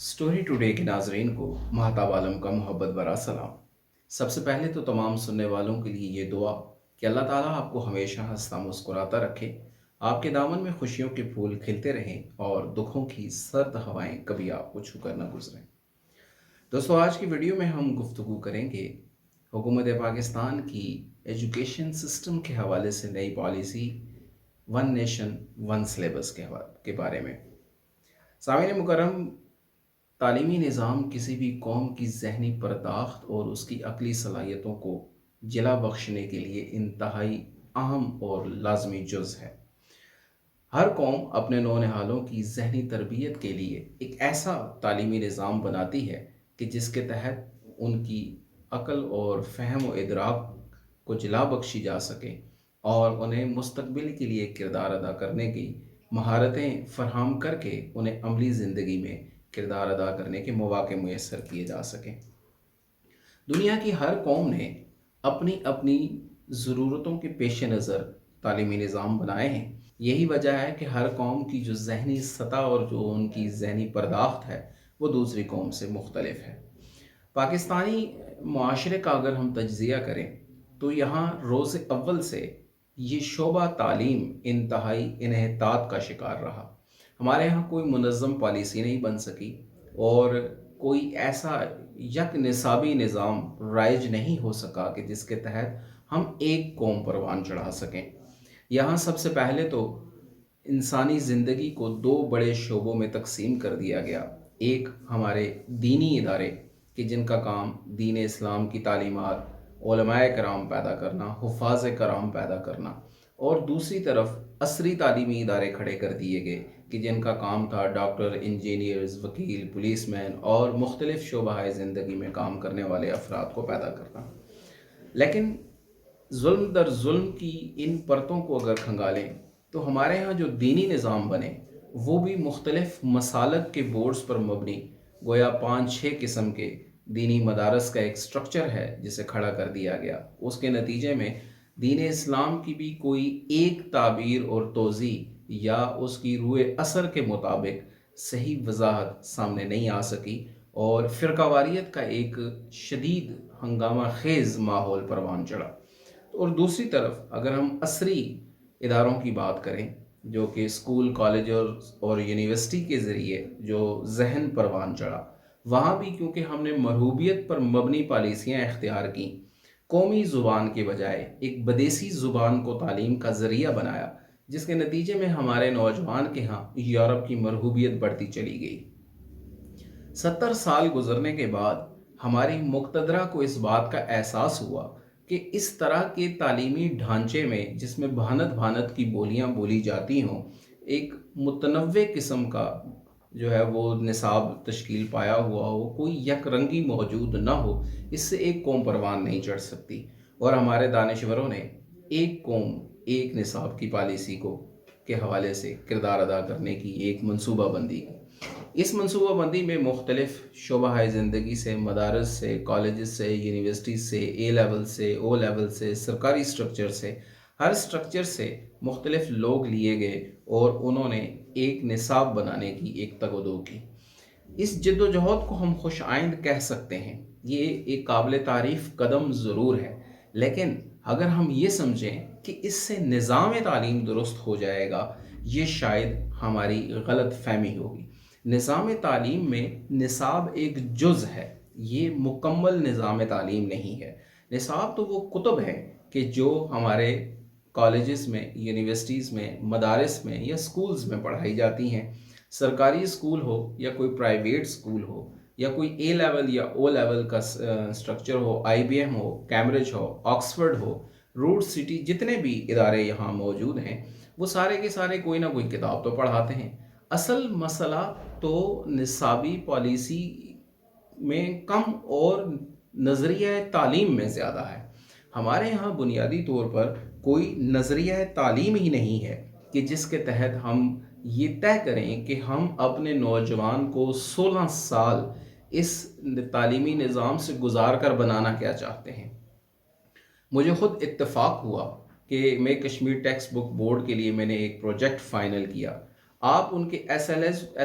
Story today के नाजरीन को महताब आलम का मोहब्बत भरा सलाम। सबसे पहले तो तमाम सुनने वालों के लिए ये दुआ कि अल्लाह ताला आपको हमेशा हंसता मुस्कुराता रखे, आपके दामन में खुशियों के फूल खिलते रहें और दुखों की सर्द हवाएं कभी आपको छूकर न गुजरें। दोस्तों, आज की वीडियो में हम गुफ्तगू करेंगे हुकूमत पाकिस्तान की एजुकेशन सिस्टम के हवाले से नई policy one nation one syllabus के बारे में। सामईन मुकर्रम, तालीमी निज़ाम किसी भी कौम की ज़हनी पर्दाख्त और उसकी अक़ली सलाहियतों को जिला बख्शने के लिए इंतहाई अहम और लाजमी जुज़ है। हर कौम अपने नौनिहालों की ज़हनी तरबियत के लिए एक ऐसा तालीमी निज़ाम बनाती है कि जिसके तहत उनकी अक़ल और फ़हम व इदराक को जिला बख्शी जा सके और उन्हें मुस्तक़बिल के लिए किरदार अदा करने की महारतें फ़राहम करके उन्हें अमली ज़िंदगी में किरदार अदा करने के मौक़े मुयस्सर किए जा सकें। दुनिया की हर कौम ने अपनी अपनी ज़रूरतों के पेश नज़र तालीमी निज़ाम बनाए हैं। यही वजह है कि हर कौम की जो ज़हनी सतह और जो उनकी ज़हनी पर्दाख्त है वो दूसरी कौम से मुख्तलिफ है। पाकिस्तानी मुआशरे का अगर हम तज्ज़िया करें तो यहाँ रोज़ अव्वल से ये शोबा तालीम इंतहाई इन्हितात का शिकार रहा। हमारे यहाँ कोई मुनज़्ज़म पॉलिसी नहीं बन सकी और कोई ऐसा यक निसाबी निज़ाम राइज नहीं हो सका कि जिसके तहत हम एक कौम परवान चढ़ा सकें। यहाँ सबसे पहले तो इंसानी ज़िंदगी को दो बड़े शोबों में तकसीम कर दिया गया। एक हमारे दीनी इदारे कि जिनका काम दीन इस्लाम की तालीमात, उलमाए कराम पैदा करना, हुफ़ाज़ कराम पैदा करना, और दूसरी तरफ असरी तालीमी इदारे खड़े कर दिए गए कि जिनका काम था डॉक्टर, इंजीनियर्स, वकील, पुलिसमैन और मुख्तलिफ़ शोबाए ज़िंदगी में काम करने वाले अफराद को पैदा करना। लेकिन जुल्म दर जुल्म की इन परतों को अगर खंगालें तो हमारे यहाँ जो दीनी निज़ाम बने वो भी मुख्तलिफ़ मसालक के बोर्ड्स पर मबनी, गोया 5-6 किस्म के दीनी मदारस का एक स्ट्रक्चर है जिसे खड़ा कर दिया गया। उसके नतीजे में दीन इस्लाम की भी कोई एक ताबीर और तोज़ी या उसकी रूए असर के मुताबिक सही वजाहत सामने नहीं आ सकी और फ़िरकावारियत का एक शदीद हंगामा खेज़ माहौल परवान चढ़ा। और दूसरी तरफ अगर हम असरी इदारों की बात करें जो कि स्कूल, कॉलेज और यूनिवर्सिटी के ज़रिए जो जहन परवान चढ़ा, वहाँ भी क्योंकि हमने मरहूबियत पर मबनी पॉलिसियाँ इख्तियार की, कौमी ज़ुबान के बजाय एक बदेसी ज़ुबान को तालीम का ज़रिया बनाया, जिसके नतीजे में हमारे नौजवान के यहाँ यूरोप की मरहूबियत बढ़ती चली गई। 70 साल गुजरने के बाद हमारी मुक़तदरा को इस बात का एहसास हुआ कि इस तरह के तालीमी ढांचे में जिसमें भानत भानत की बोलियां बोली जाती हों, एक मुतनव्वे किस्म का जो है वो निसाब तश्कील पाया हुआ हो, कोई यकरंगी मौजूद ना हो, इससे एक कौम परवान नहीं चढ़ सकती। और हमारे दानिशवरों ने एक कौम एक निसाब की पॉलिसी को के हवाले से किरदार अदा करने की एक मनसूबाबंदी की। इस मनसूबाबंदी में मुख्तलिफ़ शोबाए ज़िंदगी से, मदारस से, कॉलेजेस से, यूनिवर्सिटीज़ से, ए लेवल से, ओ लेवल से, सरकारी स्ट्रक्चर से, हर स्ट्रक्चर से मुख्तलिफ़ लोग लिए गए और उन्होंने एक निसाब बनाने की एक तगदो की। इस जद्दोजहद को हम खुश आइंद कह सकते हैं। ये एक काबिल तारीफ़ कदम ज़रूर है, लेकिन अगर हम ये समझें कि इससे निज़ाम तालीम दुरुस्त हो जाएगा, ये शायद हमारी गलत फ़हमी होगी। निज़ाम तालीम में निसाब एक जुज़ है, ये मुकम्मल निज़ाम तालीम नहीं है। निसाब तो वो कुतुब हैं कि जो हमारे कॉलेजेस में, यूनिवर्सिटीज़ में, मदारिस में या स्कूल्स में पढ़ाई जाती हैं। सरकारी स्कूल हो या कोई प्राइवेट स्कूल हो या कोई ए लेवल या ओ लेवल का स्ट्रक्चर हो, IBM हो, कैम्ब्रिज हो, ऑक्सफोर्ड हो, रूट सिटी, जितने भी इदारे यहाँ मौजूद हैं वो सारे के सारे कोई ना कोई किताब तो पढ़ाते हैं। असल मसला तो निसाबी पॉलिसी में कम और नज़रिया तालीम में ज़्यादा है। हमारे यहाँ बुनियादी तौर पर कोई नज़रिया तालीम ही नहीं है कि जिसके तहत हम ये तय करें कि हम अपने नौजवान को 16 साल इस तालीमी निज़ाम से गुजार कर बनाना क्या चाहते हैं। मुझे ख़ुद इत्तेफाक हुआ कि मैं कश्मीर टेक्स्ट बुक बोर्ड के लिए मैंने एक प्रोजेक्ट फ़ाइनल किया। आप उनके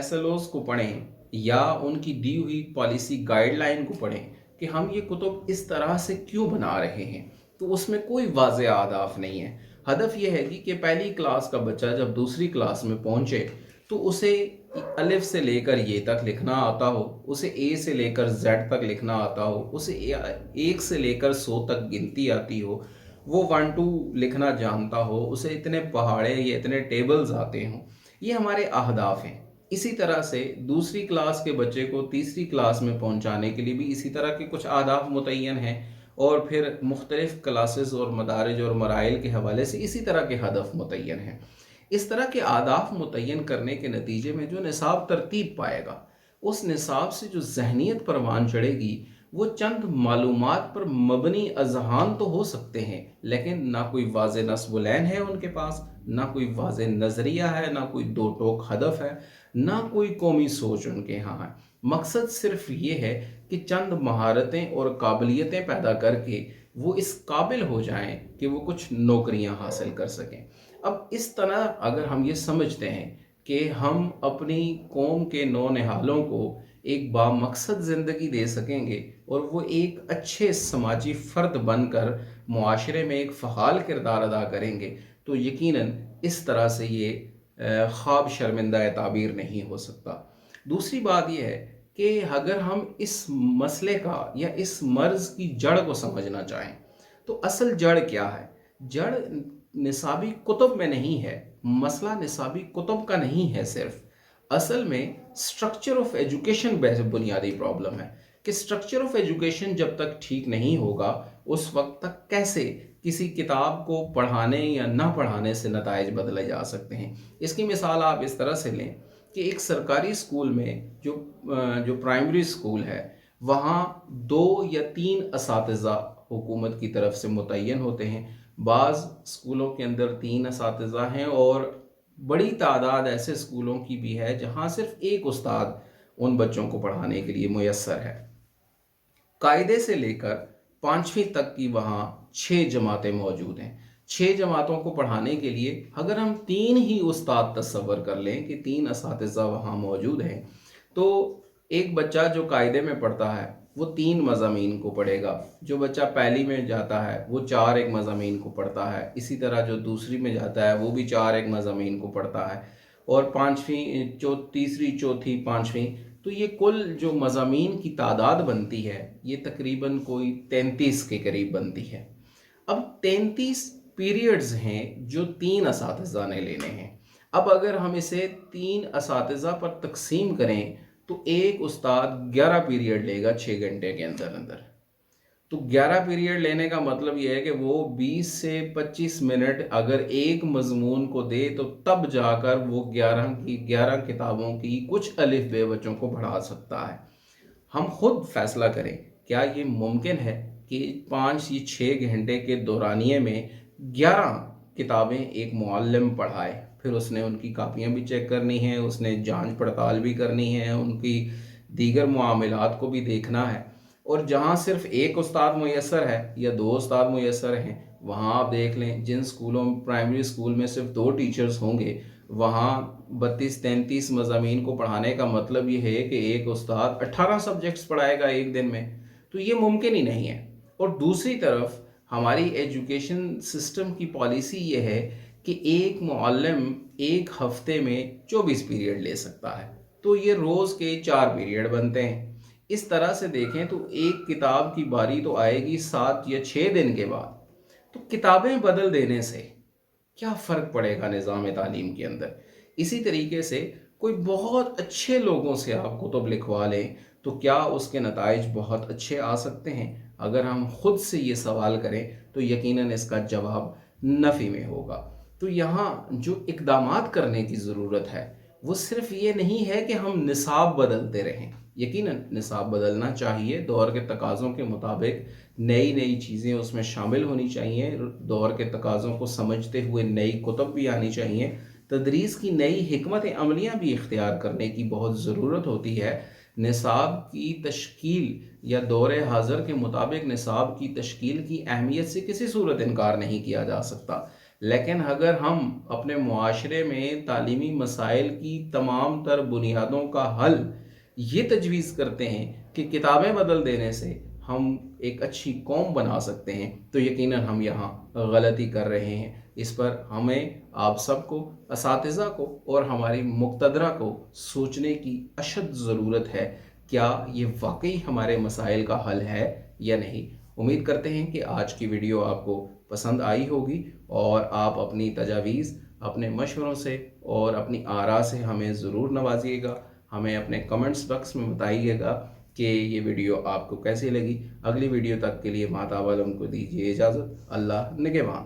SLOs को पढ़ें या उनकी दी हुई पॉलिसी गाइडलाइन को पढ़ें कि हम ये कुतुब इस तरह से क्यों बना रहे हैं, तो उसमें कोई वाज़ेह अहदाफ नहीं है। हदफ ये है कि पहली क्लास का बच्चा जब दूसरी क्लास में पहुँचे तो उसे अलिफ से लेकर ये तक लिखना आता हो, उसे ए से लेकर जेड तक लिखना आता हो, उसे एक से लेकर 100 तक गिनती आती हो, वो 1 2 लिखना जानता हो, उसे इतने पहाड़े या इतने टेबल्स आते हों। ये हमारे अहदाफ हैं। इसी तरह से दूसरी क्लास के बच्चे को तीसरी क्लास में पहुंचाने के लिए भी इसी तरह के कुछ अहदाफ मुतय्यन हैं, और फिर मुख्तलिफ क्लासेस और मदारिज और मराइल के हवाले से इसी तरह के हदफ मुतय्यन हैं। इस तरह के अहदाफ मुतय्यन करने के नतीजे में जो निसाब तरतीब पाएगा, उस निसाब से जो जहनीत परवान चढ़ेगी, वो चंद मालूमात पर मबनी अजहान तो हो सकते हैं, लेकिन ना कोई वाज़े नस्बुलैन है उनके पास, ना कोई वाज़े नज़रिया है, ना कोई दो टोक हदफ है, ना कोई कौमी सोच उनके यहाँ है। मकसद सिर्फ ये है कि चंद महारतें और काबिलियतें पैदा करके वो इस काबिल हो जाएं कि वो कुछ नौकरियां हासिल कर सकें। अब इस तरह अगर हम ये समझते हैं कि हम अपनी कौम के नौनिहालों को एक बामकसद ज़िंदगी दे सकेंगे और वो एक अच्छे समाजी फ़र्द बनकर मुआशरे में एक फ़हाल किरदार अदा करेंगे, तो यकीनन इस तरह से ये ख्वाब शर्मिंदा ताबीर नहीं हो सकता। दूसरी बात यह है कि अगर हम इस मसले का या इस मर्ज़ की जड़ को समझना चाहें, तो असल जड़ क्या है? जड़ निसाबी कुतुब में नहीं है। मसला निसाबी कुतुब का नहीं है सिर्फ। असल में स्ट्रक्चर ऑफ एजुकेशन बुनियादी प्रॉब्लम है कि स्ट्रक्चर ऑफ एजुकेशन जब तक ठीक नहीं होगा, उस वक्त तक कैसे किसी किताब को पढ़ाने या ना पढ़ाने से नताइज बदले जा सकते हैं। इसकी मिसाल आप इस तरह से लें कि एक सरकारी स्कूल में जो प्राइमरी स्कूल है, वहाँ 2 या 3 असातिज़ा हुकूमत की तरफ से मुतय्यन होते हैं। बाज़ स्कूलों के अंदर 3 असातिज़ा हैं, और बड़ी तादाद ऐसे स्कूलों की भी है जहाँ सिर्फ एक उस्ताद उन बच्चों को पढ़ाने के लिए मुयस्सर है। कायदे से लेकर 5वीं तक की वहाँ 6 जमातें मौजूद हैं। 6 जमातों को पढ़ाने के लिए अगर हम 3 ही उस्ताद तस्वर कर लें कि 3 असातिज़ा वहाँ मौजूद हैं, तो एक बच्चा जो कायदे में पढ़ता है वो 3 मज़ामीन को पढ़ेगा। जो बच्चा पहली में जाता है वो 4 एक मज़ामीन को पढ़ता है। इसी तरह जो दूसरी में जाता है वो भी 4 एक मज़ामीन को पढ़ता है। और तीसरी, चौथी, 5वीं, तो ये कुल जो मज़ामीन की तादाद बनती है, ये तकरीबन कोई 33 के करीब बनती है। अब 33 पीरियड्स हैं जो 3 असातिज़ा ने लेने हैं। अब अगर हम इसे 3 असातिज़ा पर तकसीम करें, तो एक उस्ताद 11 पीरियड लेगा 6 घंटे के अंदर अंदर। तो 11 पीरियड लेने का मतलब यह है कि वो 20 से 25 मिनट अगर एक मजमून को दे, तो तब जाकर वो 11 किताबों की कुछ अलिफ बे बच्चों को पढ़ा सकता है। हम खुद फैसला करें, क्या ये मुमकिन है कि 5 या 6 घंटे के दौरानिए में 11 किताबें एक मुअल्लिम पढ़ाए? फिर उसने उनकी कापियाँ भी चेक करनी है, उसने जांच पड़ताल भी करनी है, उनकी दीगर मामलात को भी देखना है। और जहाँ सिर्फ एक उस्ताद मुयस्सर है या 2 उस्ताद मुयस्सर हैं, वहाँ आप देख लें जिन स्कूलों में, प्राइमरी स्कूल में सिर्फ 2 टीचर्स होंगे, वहाँ 32-33 मज़ामीन को पढ़ाने का मतलब ये है कि एक उस्ताद 18 सब्जेक्ट्स पढ़ाएगा एक दिन में। तो ये मुमकिन ही नहीं है। और दूसरी तरफ हमारी एजुकेशन सिस्टम की पॉलिसी ये है कि एक मुअल्लिम एक हफ्ते में 24 पीरियड ले सकता है, तो ये रोज़ के 4 पीरियड बनते हैं। इस तरह से देखें तो एक किताब की बारी तो आएगी 7 या 6 दिन के बाद। तो किताबें बदल देने से क्या फ़र्क पड़ेगा निज़ाम तालीम के अंदर? इसी तरीके से कोई बहुत अच्छे लोगों से आप कुतुब लिखवा लें, तो क्या उसके नताइज बहुत अच्छे आ सकते हैं? अगर हम खुद से ये सवाल करें तो यकीनन इसका जवाब नफ़ी में होगा। तो यहाँ जो इक़दामात करने की ज़रूरत है, वो सिर्फ़ ये नहीं है कि हम निसाब बदलते रहें। यकीनन निसाब बदलना चाहिए, दौर के तकाज़ों के मुताबिक नई नई चीज़ें उसमें शामिल होनी चाहिए, दौर के तकाज़ों को समझते हुए नई कुतुब भी आनी चाहिए, तदरीस की नई हिकमत अमलियाँ भी इख्तियार करने की बहुत ज़रूरत होती है। निसाब की तश्कील या दौर हाज़र के मुताबिक निसाब की तश्कील की अहमियत से किसी सूरत इनकार नहीं किया जा सकता, लेकिन अगर हम अपने मुआशरे में तालीमी मसाइल की तमाम तर बुनियादों का हल یہ تجویز کرتے ہیں کہ کتابیں بدل دینے سے ہم ایک اچھی قوم بنا سکتے ہیں، تو یقیناً ہم یہاں غلطی کر رہے ہیں۔ اس پر ہمیں آپ سب کو، اساتذہ کو اور ہماری مقتدرہ کو سوچنے کی اشد ضرورت ہے، کیا یہ واقعی ہمارے مسائل کا حل ہے یا نہیں۔ امید کرتے ہیں کہ آج کی ویڈیو آپ کو پسند آئی ہوگی اور آپ اپنی تجاویز اپنے مشوروں سے اور اپنی آراء سے ہمیں ضرور نوازیے گا۔ ہمیں اپنے کمنٹس باکس میں بتائیے گا کہ یہ ویڈیو آپ کو کیسی لگی۔ اگلی ویڈیو تک کے لیے ماتا عالم کو دیجیے اجازت۔ اللہ نگہبان۔